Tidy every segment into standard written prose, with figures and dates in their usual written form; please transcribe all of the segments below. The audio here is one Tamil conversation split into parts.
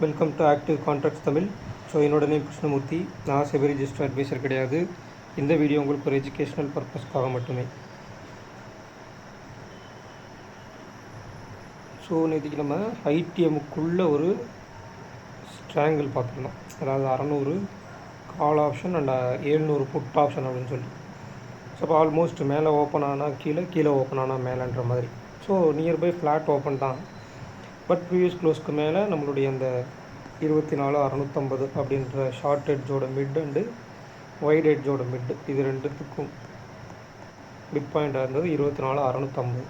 Welcome to active contracts Tamil. So என்னோட நேம் கிருஷ்ணமூர்த்தி. நான் செபி ரிஜிஸ்டர் அட்வைசர் கிடையாது. இந்த வீடியோ உங்களுக்கு ஒரு எஜுகேஷ்னல் பர்பஸ்க்காக மட்டுமே. ஸோ நேற்றுக்கு நம்ம ஐடிஎம்முக்குள்ளே ஒரு ஸ்ட்ராங்கிள் பார்த்துருந்தோம். அதாவது 600 call option and 700 put option அப்படின்னு சொல்லி. ஸோ இப்போ ஆல்மோஸ்ட் மேலே ஓப்பன் ஆனால் கீழே ஓப்பன் ஆனால் மேலேன்ற மாதிரி. ஸோ நியர்பை ஃப்ளாட் ஓப்பன் தான். பட் ப்ரீவியஸ் க்ளோஸ்க்கு மேலே நம்மளுடைய அந்த 24,650 அப்படின்ற ஷார்ட் எட்ஜோட மிட் அண்டு வைட் எட்ஜோட மிட் இது ரெண்டுத்துக்கும் மிட் பாயிண்டாக இருந்தது 24,650.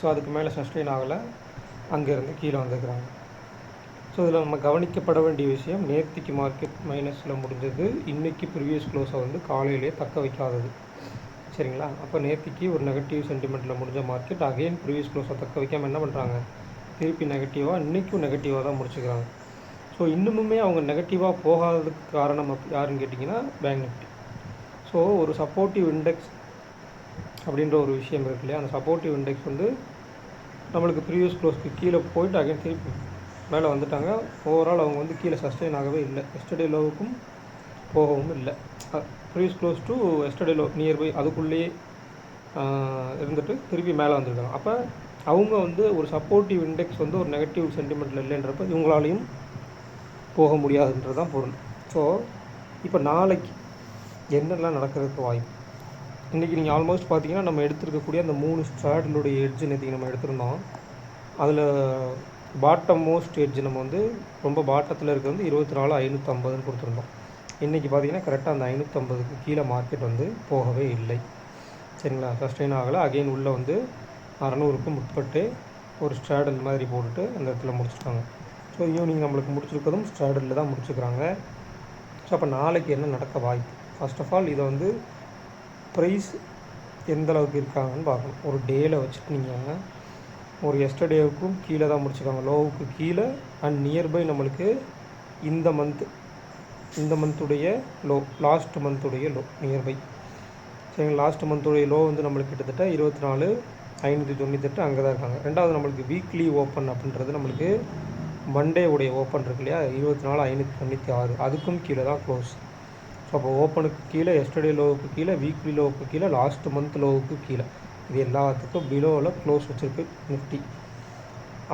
ஸோ அதுக்கு மேலே சஸ்டெயின் ஆகலை, அங்கேருந்து கீழே வந்துருக்குறாங்க. ஸோ இதில் நம்ம கவனிக்கப்பட வேண்டிய விஷயம், நேர்த்திக்கு மார்க்கெட் மைனஸில் முடிஞ்சது, இன்றைக்கி ப்ரீவியஸ் க்ளோஸை வந்து காலையிலே தக்க வைக்காதது. சரிங்களா? அப்போ நேர்த்திக்கு ஒரு நெகட்டிவ் சென்டிமெண்ட்டில் முடிஞ்ச மார்க்கெட் அகெயின் ப்ரீவியஸ் க்ளோஸை தக்க வைக்காமல் என்ன பண்ணுறாங்க, திருப்பி நெகட்டிவாக இன்றைக்கும் நெகட்டிவாக தான் முடிச்சுக்கிறாங்க. ஸோ இன்னுமுமே அவங்க நெகட்டிவாக போகாததுக்கு காரணம் யாருன்னு கேட்டிங்கன்னா பேங்க் நிஃப்டி. ஸோ ஒரு சப்போர்ட்டிவ் இண்டெக்ஸ் அப்படின்ற ஒரு விஷயம் இருக்கு இல்லையா, அந்த சப்போர்ட்டிவ் இண்டெக்ஸ் வந்து நம்மளுக்கு ப்ரீவியஸ் க்ளோஸ்க்கு கீழே போயிட்டு அகைன் திருப்பி மேலே வந்துட்டாங்க. ஓவரால் அவங்க வந்து கீழே சஸ்டெயின் ஆகவே இல்லை, எஸ்டர்டே லோவுக்கும் போகவும் இல்லை. Previous close to yesterday low nearby அதுக்குள்ளேயே இருந்துட்டு திருப்பி மேலே வந்துருக்காங்க. அப்போ அவங்க வந்து ஒரு சப்போர்ட்டிவ் இண்டெக்ஸ் வந்து ஒரு நெகட்டிவ் சென்டிமெண்ட்டில் இல்லைன்றப்ப இவங்களாலையும் போக முடியாதுன்றது தான் பொருள். ஸோ இப்போ நாளைக்கு என்னெல்லாம் நடக்கிறதுக்கு வாய்ப்பு, இன்றைக்கி நீங்கள் ஆல்மோஸ்ட் பார்த்தீங்கன்னா நம்ம எடுத்துருக்கக்கூடிய அந்த 3 ஸ்ட்ராடலுடைய எட்ஜ் நேற்றுக்கு நம்ம எடுத்திருந்தோம். அதில் பாட்டம் மோஸ்ட் எட்ஜ் நம்ம வந்து ரொம்ப பாட்டத்தில் இருக்கிறது வந்து 24,550 கொடுத்துருந்தோம். இன்றைக்கி பார்த்தீங்கன்னா கரெக்டாக அந்த 550க்கு கீழே மார்க்கெட் வந்து போகவே இல்லை. சரிங்களா? சஸ்டெயின் ஆகலை, அகெயின் உள்ளே வந்து 600க்கு முற்பட்டு ஒரு ஸ்ட்ராடல் மாதிரி போட்டுட்டு அந்த இடத்துல முடிச்சுட்டாங்க. ஸோ ஈவினிங் நம்மளுக்கு முடிச்சிருக்கிறதும் ஸ்ட்ராடலில் தான் முடிச்சுக்கிறாங்க. ஸோ அப்போ நாளைக்கு என்ன நடக்க வாய்ப்பு, ஃபர்ஸ்ட் ஆஃப் ஆல் இதை வந்து ப்ரைஸ் எந்த அளவுக்கு இருக்காங்கன்னு பார்க்கணும். ஒரு டேயில் வச்சுட்டு நீங்கள் ஒரு எஸ்டர்டேவுக்கும் கீழே தான் முடிச்சுருக்காங்க, லோவுக்கு கீழே அண்ட் நியர்பை நம்மளுக்கு இந்த மந்த்துடைய லோ, லாஸ்ட் மந்த்துடைய லோ நியர்பை. சரிங்க, லாஸ்ட் மந்த்துடைய லோ வந்து நம்மளுக்கு கிட்டத்தட்ட 24,598 அங்கே தான் இருக்காங்க. ரெண்டாவது நம்மளுக்கு வீக்லி ஓப்பன் அப்படின்றது நம்மளுக்கு மண்டே உடைய ஓப்பன் இருக்கு இல்லையா, 24,596 அதுக்கும் கீழே தான் க்ளோஸ். ஸோ அப்போ ஓப்பனுக்கு கீழே, எஸ்டர்டே லோவுக்கு கீழே, வீக்லி லோவுக்கு கீழே, லாஸ்ட் மந்த் லோவுக்கு கீழே, இது எல்லாத்துக்கும் பிலோவில் க்ளோஸ் வச்சுருக்கு நிஃப்டி.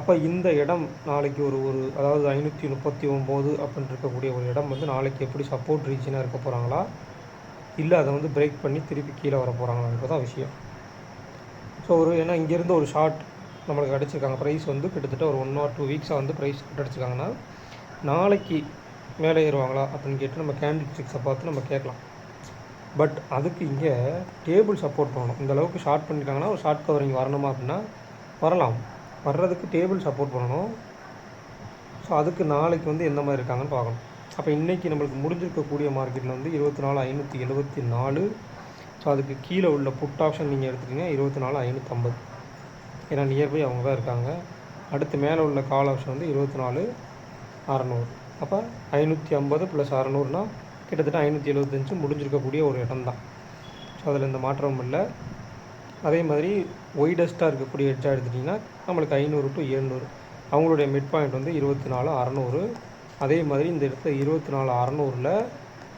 அப்போ இந்த இடம் நாளைக்கு ஒரு அதாவது 539 அப்படின்னு இருக்கக்கூடிய ஒரு இடம் வந்து நாளைக்கு எப்படி சப்போர்ட் ரீஜனாக இருக்க போகிறாங்களா, இல்லை அதை வந்து பிரேக் பண்ணி திருப்பி கீழே வர போகிறாங்களான்றதான் விஷயம். ஸோ ஏன்னா இங்கேருந்து ஒரு ஷார்ட் நம்மளுக்கு கிடச்சிருக்காங்க, ப்ரைஸ் வந்து கிட்டத்தட்ட ஒரு 1 or 2 வீக்ஸாக வந்து ப்ரைஸ் கிடச்சிருக்காங்கன்னா நாளைக்கு மேலே ஏறுவாங்களா அப்படின்னு கேட்டு நம்ம கேண்டில் ஸ்டிக்ஸை பார்த்து நம்ம கேட்கலாம். பட் அதுக்கு இங்கே டேபிள் சப்போர்ட் பண்ணணும். இந்த அளவுக்கு ஷார்ட் பண்ணியிருக்காங்கன்னா ஒரு ஷார்ட் கவரிங் வரணுமா அப்படின்னா வரலாம், வர்றதுக்கு டேபிள் சப்போர்ட் பண்ணணும். ஸோ அதுக்கு நாளைக்கு வந்து எந்த மாதிரி இருக்காங்கன்னு பார்க்கணும். அப்போ இன்றைக்கி நம்மளுக்கு முடிஞ்சிருக்கக்கூடிய மார்க்கெட்டில் வந்து 24,574. ஸோ அதுக்கு கீழே உள்ள புட் ஆப்ஷன் நீங்கள் எடுத்துக்கிட்டிங்கன்னா 24,550, ஏன்னா நியர்பை அவங்க தான் இருக்காங்க. அடுத்து மேலே உள்ள கால் ஆப்ஷன் வந்து 24,600. அப்போ 550 + 600னா கிட்டத்தட்ட 575 முடிஞ்சிருக்கக்கூடிய ஒரு இடம் தான். ஸோ அதில் எந்த மாற்றமும் இல்லை. அதே மாதிரி ஒய்டஸ்ட்டாக இருக்கக்கூடிய எட்ஜாக எடுத்துட்டிங்கன்னா நம்மளுக்கு 500 to 700 அவங்களுடைய மிட் பாயிண்ட் வந்து 24,600. அதே மாதிரி இந்த இடத்துல 24,600ல்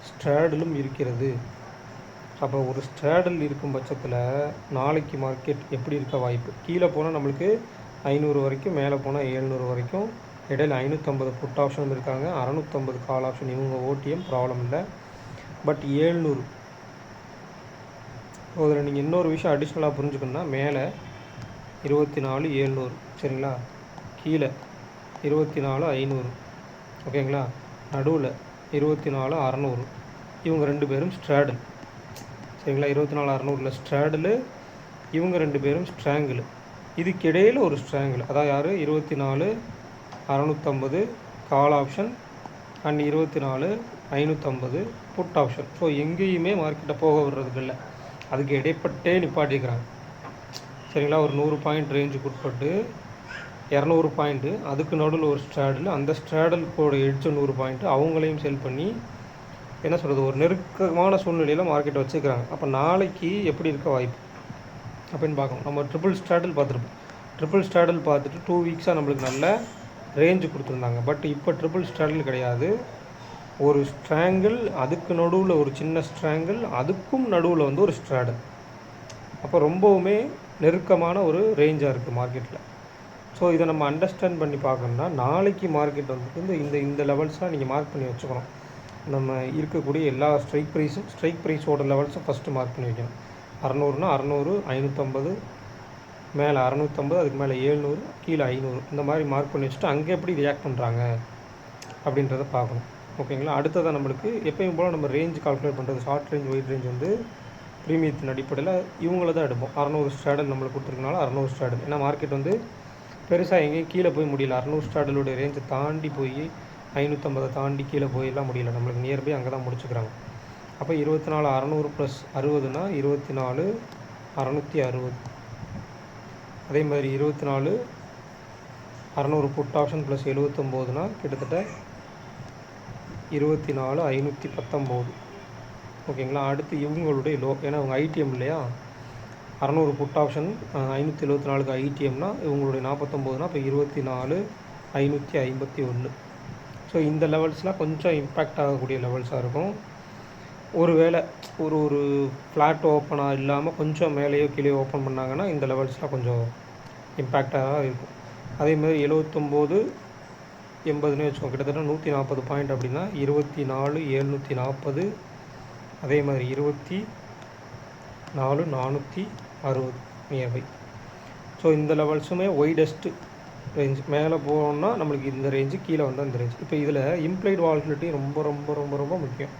ஸ்ட்ராடலும் இருக்கிறது. அப்போ ஒரு ஸ்ட்ராடல் இருக்கும் பட்சத்தில் நாளைக்கு மார்க்கெட் எப்படி இருக்க வாய்ப்பு, கீழே போனால் நம்மளுக்கு 500 வரைக்கும், மேலே போனால் 700 வரைக்கும், இடையில் 550 புட் ஆப்ஷனும் இருக்காங்க, 650 கால் ஆப்ஷன். இவங்க ஓடிஎம் ப்ராப்ளம் இல்லை. பட் 700 அதில் நீங்கள் இன்னொரு விஷயம் அடிஷ்னலாக புரிஞ்சுக்கணுன்னா, மேலே 24,700 சரிங்களா, கீழே 24,500 ஓகேங்களா, நடுவில் 24,600. இவங்க 2 பேரும் ஸ்ட்ராடல் சரிங்களா, 24,600ல் ஸ்ட்ராடலு, இவங்க 2 பேரும் ஸ்ட்ராங்கிள். இதுக்கு இடையில் ஒரு ஸ்ட்ராங்கிள், அதாவது யார், 24,650 call option and 24,550 put option. So எங்கேயுமே மார்க்கெட்டை போக விடுறதுக்கு இல்லை, அதுக்கு இடைப்பட்டே நிப்பாட்டிக்கிறாங்க சரிங்களா. ஒரு 100 பாயிண்ட் ரேஞ்சுக்கு உட்பட்டு 200 பாயிண்ட்டு, அதுக்கு நடுவில் ஒரு ஸ்ட்ராடல், அந்த ஸ்ட்ராடலுக்கோட எட்ஜ் 100 பாயிண்ட்டு, அவங்களையும் செல் பண்ணி என்ன சொல்கிறது, ஒரு நெருக்கமான சூழ்நிலையில் மார்க்கெட்டை வச்சுக்கிறாங்க. அப்போ நாளைக்கு எப்படி இருக்க வாய்ப்பு அப்படின்னு பார்க்கணும். நம்ம ட்ரிபிள் ஸ்ட்ராடல் பார்த்துருப்போம். ட்ரிபிள் ஸ்ட்ராடல் பார்த்துட்டு 2 வீக்ஸாக நம்மளுக்கு நல்ல ரேஞ்சு கொடுத்துருந்தாங்க. பட் இப்போ ட்ரிபிள் ஸ்ட்ராடில் கிடையாது. ஒரு ஸ்ட்ராங்கிள், அதுக்கு நடுவில் ஒரு சின்ன ஸ்ட்ராங்கிள், அதுக்கும் நடுவில் வந்து ஒரு ஸ்ட்ராடல். அப்போ ரொம்பவுமே நெருக்கமான ஒரு ரேஞ்சாக இருக்குது மார்க்கெட்டில். ஸோ இதை நம்ம அண்டர்ஸ்டாண்ட் பண்ணி பார்க்கணுன்னா நாளைக்கு மார்க்கெட் வந்து இந்த இந்த லெவல்ஸ்லாம் நீங்கள் மார்க் பண்ணி வச்சுக்கணும். நம்ம இருக்கக்கூடிய எல்லா ஸ்ட்ரைக் ப்ரைஸோட லெவல்ஸும் ஃபஸ்ட்டு மார்க் பண்ணி வைக்கணும். 600னா 600, 550, மேலே 650, அதுக்கு மேலே 700, கீழே 500, இந்த மாதிரி மார்க் பண்ணி வச்சுட்டு அங்கே எப்படி ரியாக்ட் பண்ணுறாங்க அப்படின்றத பார்க்கணும். ஓகேங்களா? அடுத்ததாக நம்மளுக்கு எப்பயும் போல் நம்ம ரேஞ்ச் கால்குலேட் பண்ணுறது, ஷார்ட் ரேஞ்ச் ஒயிட் ரேஞ்ச் வந்து ப்ரீமியத்தின் அடிப்படையில் இவங்கள தான் எடுப்போம். 600 ஸ்ட்ராடல் நம்மளுக்கு கொடுத்துருக்கனால 600 ஸ்ட்ராடல். ஏன்னா மார்க்கெட் வந்து பெருசாக எங்கேயும் கீழே போய் முடியல. 600 ஸ்ட்ராடலோடைய ரேஞ்சை தாண்டி போய் 550 தாண்டி கீழே போயெல்லாம் முடியல. நம்மளுக்கு நியர்பை அங்கே தான் முடிச்சுக்கிறாங்க. அப்போ 24 600 + 60னா 24 660. அதே மாதிரி 24 600 புட் ஆப்ஷன் + 79னா கிட்டத்தட்ட 24 519. ஓகேங்களா? அடுத்து இவங்களுடைய லோ, ஏன்னா அவங்க ஐடிஎம் இல்லையா, 600 புட் ஆப்ஷன் 574க்கு ஐடிஎம்னா இவங்களுடைய 49னா இப்போ 24 551. ஸோ இந்த லெவல்ஸ்லாம் கொஞ்சம் இம்பேக்ட் ஆகக்கூடிய லெவல்ஸாக இருக்கும். ஒருவேளை ஒரு ஃப்ளாட் ஓப்பனாக இல்லாமல் கொஞ்சம் மேலேயோ கீழே ஓப்பன் பண்ணாங்கன்னா இந்த லெவல்ஸ்லாம் கொஞ்சம் இம்பேக்டாக இருக்கும். அதேமாதிரி 79 80ன்னு வச்சுக்கோங்க, கிட்டத்தட்ட 140 பாயிண்ட் அப்படின்னா 24 740. அதே மாதிரி 24 460 நியர்பை. ஸோ இந்த லெவல்ஸுமே ஒய்டஸ்ட்டு ரேஞ்சு. மேலே போனோம்னா நம்மளுக்கு இந்த ரேஞ்சு, கீழே வந்தால் இந்த ரேஞ்சு. இப்போ இதில் இம்ப்ளைட் வால்டிலிட்டி ரொம்ப ரொம்ப ரொம்ப ரொம்ப முக்கியம்.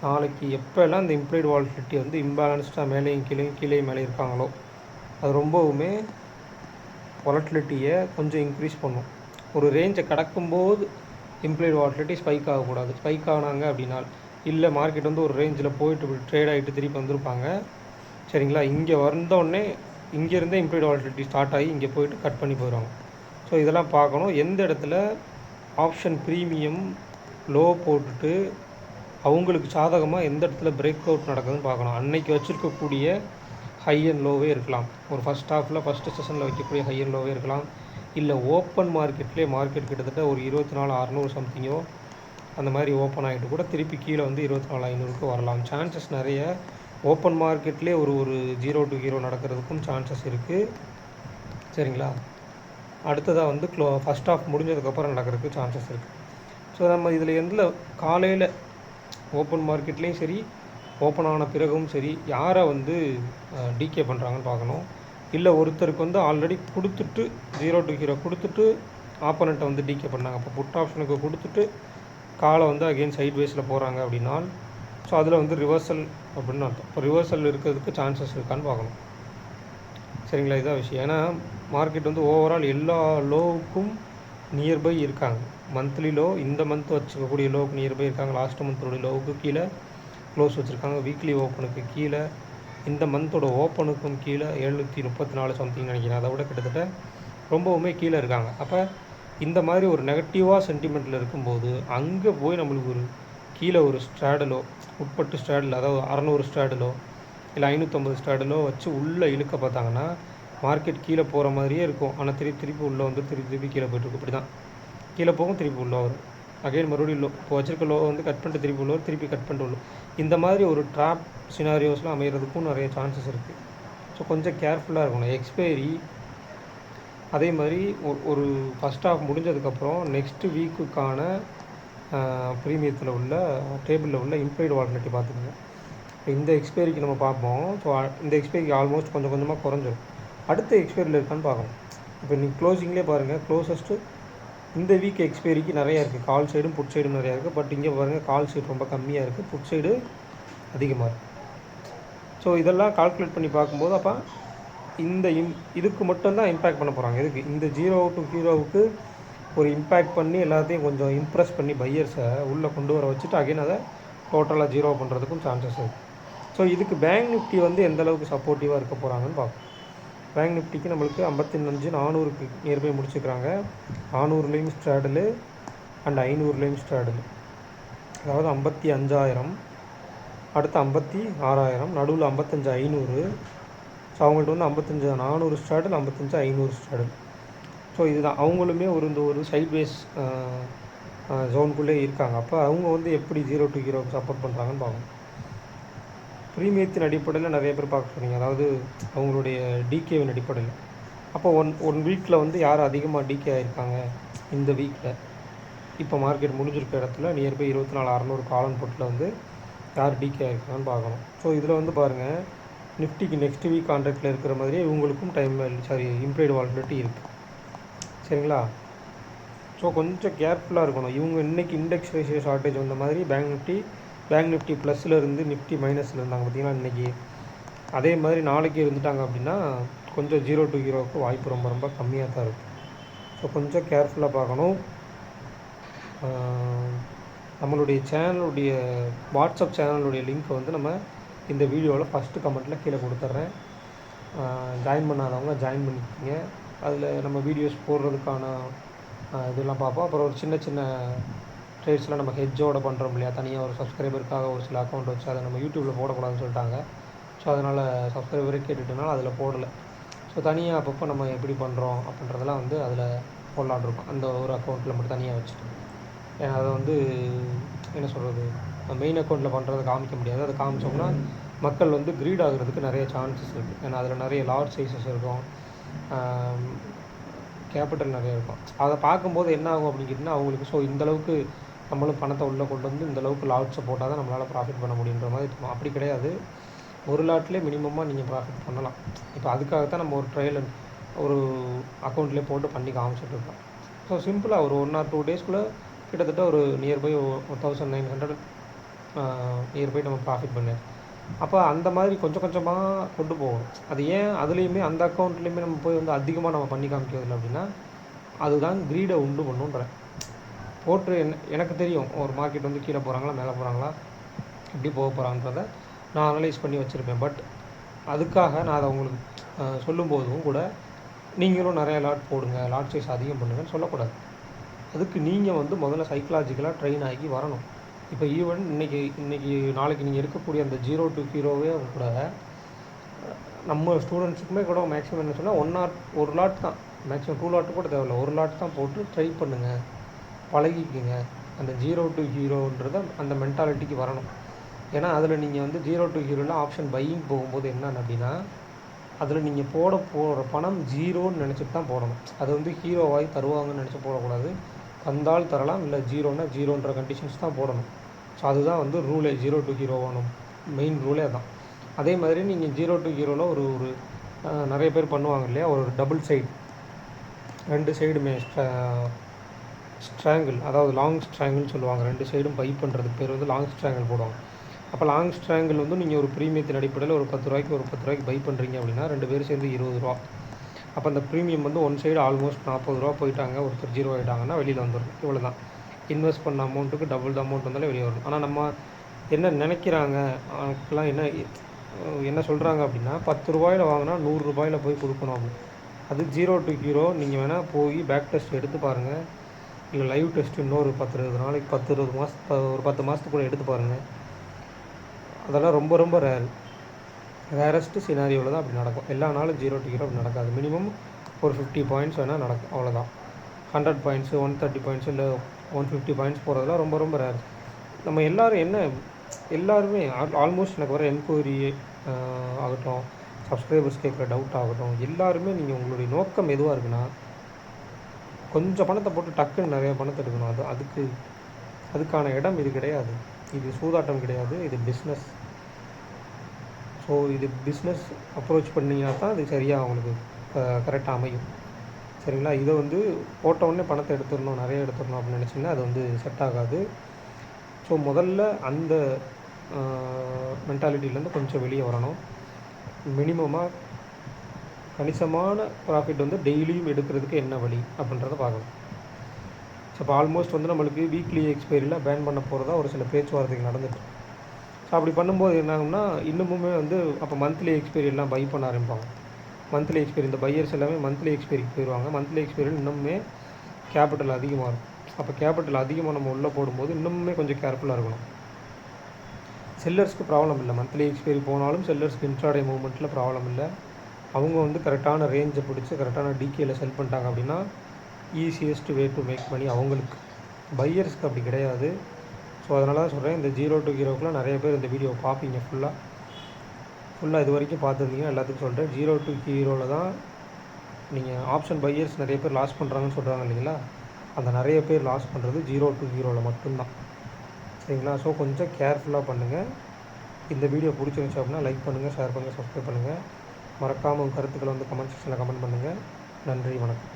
நாளைக்கு எப்போல்லாம் இந்த இம்ப்ளைட் வால்டிலிட்டி வந்து இம்பேலன்ஸ்டாக மேலேயும் கீழே மேலே இருக்காங்களோ அது ரொம்பவுமே வாலட்டிலிட்டியை கொஞ்சம் இன்க்ரீஸ் பண்ணும். ஒரு ரேஞ்சை கடக்கும்போது இம்ப்ளைட் வாலட்டிலிட்டி ஸ்பைக் ஆகக்கூடாது. ஸ்பைக் ஆனாங்க அப்படின்னா இல்லை மார்க்கெட் வந்து ஒரு ரேஞ்சில் போயிட்டு ட்ரேட் ஆகிட்டு திருப்பி வந்திருப்பாங்க, சரிங்களா? இங்கே வந்தோடனே இங்கேருந்தே இம்ப்ளைட் வாலட்டிலிட்டி ஸ்டார்ட் ஆகி இங்கே போயிட்டு கட் பண்ணி போயிடுவாங்க. ஸோ இதெல்லாம் பார்க்கணும். எந்த இடத்துல ஆப்ஷன் ப்ரீமியம் லோ போட்டுட்டு அவங்களுக்கு சாதகமாக எந்த இடத்துல பிரேக் அவுட் நடக்குதுன்னு பார்க்கணும். அன்னைக்கு வச்சுருக்கக்கூடிய ஹை அண்ட் லோவே இருக்கலாம். ஒரு ஃபஸ்ட் ஹாஃபில் ஃபஸ்ட்டு செஷனில் வைக்கக்கூடிய ஹை அண்ட் லோவே இருக்கலாம். இல்லை ஓப்பன் மார்க்கெட்லேயே மார்க்கெட் கிட்டத்தட்ட ஒரு 24 600 சம்திங்கோ அந்த மாதிரி ஓப்பன் ஆகிட்டு கூட திருப்பி கீழே வந்து 24 500க்கு வரலாம். சான்சஸ் நிறைய. ஓப்பன் மார்க்கெட்லேயே ஒரு 0 to 0 நடக்கிறதுக்கும் சான்சஸ் இருக்குது, சரிங்களா? அடுத்ததாக வந்து ஃபஸ்ட் ஹாஃப் முடிஞ்சதுக்கப்புறம் நடக்கிறதுக்கு சான்சஸ் இருக்குது. ஸோ நம்ம இதில் காலையில் ஓப்பன் மார்க்கெட்லேயும் சரி ஓப்பன் ஆன பிறகும் சரி யாரை வந்து டிகே பண்ணுறாங்கன்னு பார்க்கணும். இல்லை ஒருத்தருக்கு வந்து ஆல்ரெடி கொடுத்துட்டு 0 to 0 கொடுத்துட்டு ஆப்போனண்ட்டை வந்து டிகே பண்ணாங்க, அப்போ புட் ஆப்ஷனுக்கு கொடுத்துட்டு காலை வந்து அகெயின் சைட் வேஸில் போகிறாங்க அப்படின்னா ஸோ அதில் வந்து ரிவர்சல் அப்படின்னு அர்த்தம். இப்போ ரிவர்சல் இருக்கிறதுக்கு சான்சஸ் இருக்கான்னு பார்க்கணும், சரிங்களா? இதான் விஷயம். ஏன்னா மார்க்கெட் வந்து ஓவரால் எல்லா லோவுக்கும் நியர்பை இருக்காங்க. மந்த்லி லோ இந்த மந்த் வச்சுக்கக்கூடிய லோவுக்கு நியர்பை இருக்காங்க. லாஸ்ட் மந்தோடைய லோவுக்கு கீழே க்ளோஸ் வச்சுருக்காங்க. வீக்லி ஓப்பனுக்கு கீழே, இந்த மந்தோட ஓப்பனுக்கும் கீழே 734 சம்திங் நினைக்கிறேன். அதை விட கிட்டத்தட்ட ரொம்பவுமே கீழே இருக்காங்க. அப்போ இந்த மாதிரி ஒரு நெகட்டிவாக சென்டிமெண்ட்டில் இருக்கும்போது அங்கே போய் நம்மளுக்கு ஒரு கீழே ஒரு ஸ்ட்ராடலோ உட்பட்டு ஸ்ட்ராடல், அதாவது 600 ஸ்ட்ராடலோ இல்லை 550 ஸ்ட்ராடலோ வச்சு உள்ளே இழுக்க பார்த்தாங்கன்னா மார்க்கெட் கீழே போகிற மாதிரியே இருக்கும். ஆனால் திருப்பி உள்ளே வந்து திருப்பி கீழே போய்ட்டுருக்கு. இப்படி தான் கீழே போகும், திருப்பி உள்ளே வரும், அகைன் மறுபடியும் லோ. இப்போ வச்சிருக்க லோ வந்து கட் பண்ணிட்டு திருப்பி உள்ள வரும், திருப்பி கட் பண்ணிட்டு உள்ள. இந்த மாதிரி ஒரு ட்ராப் சினாரியோஸ்லாம் அமைகிறதுக்கும் நிறைய சான்சஸ் இருக்குது. ஸோ கொஞ்சம் கேர்ஃபுல்லாக இருக்கணும். எக்ஸ்பைரி அதே மாதிரி ஒரு ஃபஸ்ட் ஹாஃப் முடிஞ்சதுக்கப்புறம் நெக்ஸ்ட்டு வீக்குக்கான ப்ரீமியத்தில் உள்ள டேபிளில் உள்ள இம்ப்ளைடு வாலட்டிலிட்டி பார்த்துக்கோங்க. இந்த எக்ஸ்பைரிக்கு நம்ம பார்ப்போம். ஸோ இந்த எக்ஸ்பைரிக்கு ஆல்மோஸ்ட் கொஞ்சம் கொஞ்சமாக குறைஞ்சிடும். அடுத்த எக்ஸ்பைரியில் இருக்கான்னு பார்க்கணும். இப்போ நீங்கள் க்ளோசிங்லேயே பாருங்கள், க்ளோசஸ்ட்டு இந்த வீக் எக்ஸ்பைரிக்கு நிறையா இருக்குது. கால் சைடும் புட் சைடும் நிறையா இருக்குது. பட் இங்கே பாருங்கள் கால் சைடு ரொம்ப கம்மியாக இருக்குது, புட் சைடு அதிகமாக இருக்குது. ஸோ இதெல்லாம் கால்குலேட் பண்ணி பார்க்கும்போது அப்போ இந்த இதுக்கு மட்டும்தான் இம்பேக்ட் பண்ண போகிறாங்க. இதுக்கு இந்த 0 to 0க்கு ஒரு இம்பேக்ட் பண்ணி எல்லாத்தையும் கொஞ்சம் இம்ப்ரெஸ் பண்ணி பையர்ஸை உள்ளே கொண்டு வர வச்சுட்டு அகைன் அதை டோட்டலாக 0 பண்ணுறதுக்கும் சான்சஸ் இருக்குது. ஸோ இதுக்கு பேங்க் நிஃப்டி வந்து எந்தளவுக்கு சப்போர்ட்டிவாக இருக்க போகிறாங்கன்னு பார்ப்போம். பேங்க் நிஃப்டிக்கு நம்மளுக்கு 55 400க்கு நியர்பை முடிச்சுக்கிறாங்க. 400லேயும் ஸ்ட்ராடலு அண்ட் 500லேயும் ஸ்ட்ராடலு, அதாவது 55,000, அடுத்து 56,000, நடுவில் 55,500. ஸோ அவங்கள்ட்ட வந்து 55 400 ஸ்ட்ராடல், 55 500 ஸ்ட்ராடல். ஸோ இதுதான் அவங்களுமே ஒரு சைட்வேஸ் ஜோனுக்குள்ளே இருக்காங்க. அப்போ அவங்க வந்து எப்படி 0 to ஹீரோவுக்கு சப்போர்ட் பண்ணுறாங்கன்னு பார்க்கணும். ப்ரீமியத்தின் அடிப்படையில் நிறைய பேர் பார்க்க சொன்னீங்க, அதாவது அவங்களுடைய டிகேவின் அடிப்படையில். அப்போ ஒன் வீக்கில் வந்து யார் அதிகமாக டிகே ஆகிருக்காங்க இந்த வீக்கில், இப்போ மார்க்கெட் முடிஞ்சிருக்க இடத்துல நியர்பை 24,600 காலன் போட்டில் வந்து யார் டிகே ஆகிருக்காங்கன்னு பார்க்கணும். ஸோ இதில் வந்து பாருங்கள், நிஃப்டிக்கு நெக்ஸ்ட் வீக் கான்ட்ராக்டில் இருக்கிற மாதிரியே இவங்களுக்கும் இம்ப்ளைடு வாலட்டிலிட்டி இருக்குது. சரிங்களா? ஸோ கொஞ்சம் கேர்ஃபுல்லாக இருக்கணும். இவங்க இன்றைக்கி இண்டெக்ஸ் ரேஷியோ ஷார்ட்டேஜ் வந்த மாதிரி பேங்க் நிஃப்டி ப்ளஸில் இருந்து நிஃப்டி மைனஸில் இருந்தாங்க பார்த்திங்கன்னா இன்றைக்கி. அதே மாதிரி நாளைக்கு இருந்துட்டாங்க அப்படின்னா கொஞ்சம் 0 to ஹீரோவுக்கு வாய்ப்பு ரொம்ப ரொம்ப கம்மியாக தான் இருக்குது. ஸோ கொஞ்சம் கேர்ஃபுல்லாக பார்க்கணும். நம்மளுடைய சேனலுடைய வாட்ஸ்அப் சேனலுடைய லிங்க்கை வந்து நம்ம இந்த வீடியோவில் ஃபஸ்ட்டு கமெண்ட்டில் கீழே கொடுத்துட்றேன். ஜாயின் பண்ணாதவங்க ஜாயின் பண்ணிக்கிங்க. அதில் நம்ம வீடியோஸ் போடுறதுக்கான இதெல்லாம் பார்ப்போம். அப்புறம் ஒரு சின்ன சின்ன ட்ரேட்ஸ்லாம் நம்ம ஹெட்ஜோடு பண்ணுறோம் இல்லையா, தனியாக ஒரு சப்ஸ்கிரைபருக்காக ஒரு சில அக்கௌண்ட் வச்சு அதை நம்ம யூடியூப்பில் போடக்கூடாதுன்னு சொல்லிட்டாங்க. ஸோ அதனால் சப்ஸ்கிரைபரே கேட்டுட்டனால அதில் போடலை. ஸோ தனியாக அப்பப்போ நம்ம எப்படி பண்ணுறோம் அப்படின்றதெல்லாம் வந்து அதில் போடலான்னு இருக்கும். அந்த ஒரு அக்கௌண்ட்டில் மட்டும் தனியாக வச்சுட்டு, ஏன்னா அதை வந்து என்ன சொல்கிறது, மெயின் அக்கௌண்ட்டில் பண்ணுறதை காமிக்க முடியாது. அதை காமிச்சோம்னா மக்கள் வந்து க்ரீட் ஆகிறதுக்கு நிறைய சான்சஸ் இருக்குது. ஏன்னா அதில் நிறைய லார்ஜ் சைஸஸ் இருக்கும், கேபிட்டல் நிறைய இருக்கும். அதை பார்க்கும்போது என்ன ஆகும் அப்படின்னு கேட்டிங்கன்னா அவங்களுக்கு, ஸோ இந்தளவுக்கு நம்மளும் பணத்தை உள்ளே கொண்டு வந்து இந்தளவுக்கு லாட்ஸை போட்டால் தான் நம்மளால் ப்ராஃபிட் பண்ண முடியுன்ற மாதிரி இருக்கும். அப்படி கிடையாது, ஒரு லாட்லேயே மினிமமாக நீங்கள் ப்ராஃபிட் பண்ணலாம். இப்போ அதுக்காகத்தான் நம்ம ஒரு ட்ரையல் ஒரு அக்கௌண்ட்லேயே போட்டு பண்ணி காமிச்சிட்ருக்கோம். ஸோ சிம்பிளாக ஒரு 1 or 2 டேஸ்க்குள்ளே கிட்டத்தட்ட ஒரு நியர்பை 1900 நியர்பை நம்ம ப்ராஃபிட் பண்ணேன். அப்போ அந்த மாதிரி கொஞ்சம் கொஞ்சமாக கொண்டு போகணும். அது ஏன் அதுலேயுமே அந்த அக்கௌண்ட்லேயுமே நம்ம போய் வந்து அதிகமாக நம்ம பண்ணி காமிக்கிறதில்ல அப்படின்னா அதுதான் க்ரீடை உண்டு பண்ணுன்றேன். போட்டு எனக்கு தெரியும் ஒரு மார்க்கெட் வந்து கீழே போகிறாங்களா மேலே போகிறாங்களா எப்படி போக போகிறான்றதை நான் அனலைஸ் பண்ணி வச்சுருப்பேன். பட் அதுக்காக நான் அதை உங்களுக்கு சொல்லும்போதும் கூட நீங்களும் நிறையா லாட் போடுங்க, லாட் சைஸ் அதிகம் பண்ணுங்கன்னு சொல்லக்கூடாது. அதுக்கு நீங்கள் வந்து முதல்ல சைக்கலாஜிக்கலாக ட்ரெயின் ஆகி வரணும். இப்போ ஈவன் இன்றைக்கி நாளைக்கு நீங்கள் இருக்கக்கூடிய அந்த 0 to ஹீரோவே கூட நம்ம ஸ்டூடெண்ட்ஸுக்குமே கூட மேக்ஸிமம் என்ன சொன்னால் ஒரு லாட் தான், மேக்ஸிமம் 2 லாட் கூட தேவையில்லை, ஒரு லாட் தான் போட்டு ட்ரை பண்ணுங்கள், பழகிக்கிங்க. அந்த 0 to ஹீரோன்றத அந்த மென்டாலிட்டிக்கு வரணும். ஏன்னா அதில் நீங்கள் வந்து 0 to ஹீரோவில் ஆப்ஷன் பையிங் போகும்போது என்னென்னு அப்படின்னா அதில் நீங்கள் போகிற பணம் ஜீரோன்னு நினச்சிட்டு தான் போடணும். அது வந்து ஹீரோவாகி தருவாங்கன்னு நினச்சி போடக்கூடாது. வந்தால் தரலாம், இல்லை ஜீரோன்ற கண்டிஷன்ஸ் தான் போடணும். ஸோ அதுதான் வந்து ரூலே, 0 to ஹீரோ வேணும், மெயின் ரூலே அதான். அதே மாதிரி நீங்கள் 0 to ஹீரோவில் ஒரு நிறைய பேர் பண்ணுவாங்க இல்லையா, ஒரு டபுள் சைடு, 2 சைடுமே ஸ்ட்ராங்கிள், அதாவது லாங் ஸ்ட்ராங்கிள்னு சொல்லுவாங்க. 2 சைடும் பை பண்ணுறதுக்கு பேர் வந்து லாங் ஸ்ட்ராங்கிள் போடுவாங்க. அப்போ லாங் ஸ்ட்ராங்கிள் வந்து நீங்கள் ஒரு ப்ரீமியத்தின் அடிப்படையில் ஒரு 10 ரூபாய்க்கு பை பண்ணுறீங்க அப்படின்னா 2 பேர் சேர்ந்து 20 ரூபா. அப்போ அந்த ப்ரீமியம் வந்து ஒன் சைடு ஆல்மோஸ்ட் 40 ரூபா போயிட்டாங்க, ஒருத்தர் 0 ஆகிட்டாங்கன்னா வெளியில் வந்துடும். இவ்வளோ தான், இன்வெஸ்ட் பண்ண அமௌண்ட்டுக்கு டபுள் த அமௌண்ட் வந்தாலே வெளியே வரும். ஆனால் நம்ம என்ன நினைக்கிறாங்க, அதுக்கெலாம் என்ன சொல்கிறாங்க அப்படின்னா 10 ரூபாயில் வாங்கினா 100 ரூபாயில் போய் கொடுக்கணும் அப்படின்னு. அது 0 to ஹீரோ. நீங்கள் வேணால் போய் பேக் டெஸ்ட் எடுத்து பாருங்கள், இல்லை லைவ் டெஸ்ட் இன்னொரு 10-20 நாளைக்கு 10-20 மாதம் ஒரு 10 மாதத்துக்கு கூட எடுத்து பாருங்கள். அதெல்லாம் ரொம்ப ரொம்ப ரேரஸ்ட்டு சினாரியோவில் தான் அப்படி நடக்கும். எல்லா நாளும் 0 to ஹீரோ அப்படி நடக்காது. மினிமம் ஒரு 50 பாயிண்ட்ஸ் வேணால் நடக்கும், அவ்வளோதான். 100 பாயிண்ட்ஸு 130 பாயிண்ட்ஸு இல்லை 150 பாயிண்ட்ஸ் போகிறதுலாம் ரொம்ப ரொம்ப ரேர். நம்ம எல்லாருமே ஆல்மோஸ்ட் எனக்கு வர என்கொயரி ஆகட்டும், சப்ஸ்கிரைபர்ஸ் கேட்குற டவுட் ஆகட்டும், எல்லாருமே நீங்கள் உங்களுடைய நோக்கம் எதுவாக இருக்குன்னா கொஞ்சம் பணத்தை போட்டு டக்குன்னு நிறைய பணத்தை எடுக்கணும். அதுக்கான இடம் இது கிடையாது. இது சூதாட்டம் கிடையாது, இது பிஸ்னஸ். ஸோ இது பிஸ்னஸ் அப்ரோச் பண்ணிங்கன்னா தான் அது சரியாக அவங்களுக்கு கரெக்டாக அமையும். சரிங்களா? இதை வந்து போட்டவுடனே பணத்தை எடுத்துடணும், நிறைய எடுத்துடணும் அப்படின்னு நினச்சிங்கன்னா அது வந்து செட் ஆகாது. ஸோ முதல்ல அந்த மென்டாலிட்டியிலேருந்து கொஞ்சம் வெளியே வரணும். மினிமமாக கணிசமான ப்ராஃபிட் வந்து டெய்லியும் எடுக்கிறதுக்கு என்ன வழி அப்படின்றத பார்க்கணும். ஸோ இப்போ ஆல்மோஸ்ட் வந்து நம்மளுக்கு வீக்லி எக்ஸ்பைரியில் பேன் பண்ண போகிறதா ஒரு சில பேச்சுவார்த்தைகள் நடந்துட்டு. ஸோ அப்படி பண்ணும்போது என்ன ஆகும்னா இன்னமுமே வந்து அப்போ மந்த்லி எக்ஸ்பைரியெல்லாம் பை பண்ண ஆரம்பிப்பாங்க. மந்த்லி எக்ஸ்பைரி, இந்த பையர்ஸ் எல்லாமே மந்த்லி எக்ஸ்பைரிக்கு போயிடுவாங்க. மந்த்லி எக்ஸ்பைரியில் இன்னுமே கேபிட்டல் அதிகமாக இருக்கும். அப்போ கேபிட்டல் அதிகமாக நம்ம உள்ளே போடும்போது இன்னுமே கொஞ்சம் கேர்ஃபுல்லாக இருக்கணும். செல்லர்ஸ்க்கு ப்ராப்ளம் இல்லை, மந்த்லி எக்ஸ்பைரி போனாலும் செல்லர்ஸ்க்கு இன்ட்ராடே மூவ்மெண்ட்டில் ப்ராப்ளம் இல்லை. அவங்க வந்து கரெக்டான ரேஞ்சை பிடிச்சி கரெக்டான டிகேயில் செல் பண்ணிட்டாங்க அப்படின்னா easiest way to make money அவங்களுக்கு. பையர்ஸ்க்கு அப்படி கிடையாது. ஸோ அதனால தான் சொல்கிறேன், இந்த 0 to ஹீரோக்குலாம் நிறைய பேர் இந்த வீடியோவை பார்ப்பீங்க ஃபுல்லாக இது வரைக்கும் பார்த்துருந்தீங்க. எல்லாத்துக்கும் சொல்கிறேன், 0 to ஹீரோவில் தான் நீங்கள் ஆப்ஷன் பையர்ஸ் நிறைய பேர் லாஸ் பண்ணுறாங்கன்னு சொல்கிறாங்க இல்லைங்களா, அந்த நிறைய பேர் லாஸ் பண்ணுறது 0 to ஹீரோவில் மட்டும்தான். சரிங்களா? ஸோ கொஞ்சம் கேர்ஃபுல்லாக பண்ணுங்கள். இந்த வீடியோ பிடிச்சிருந்துச்சு அப்படின்னா லைக் பண்ணுங்கள், ஷேர் பண்ணுங்கள், சப்ஸ்கிரைப் பண்ணுங்கள். மறக்காமல் உங்கள் கருத்துக்களை வந்து கமெண்ட் செக்ஷனில் கமெண்ட் பண்ணுங்கள். நன்றி, வணக்கம்.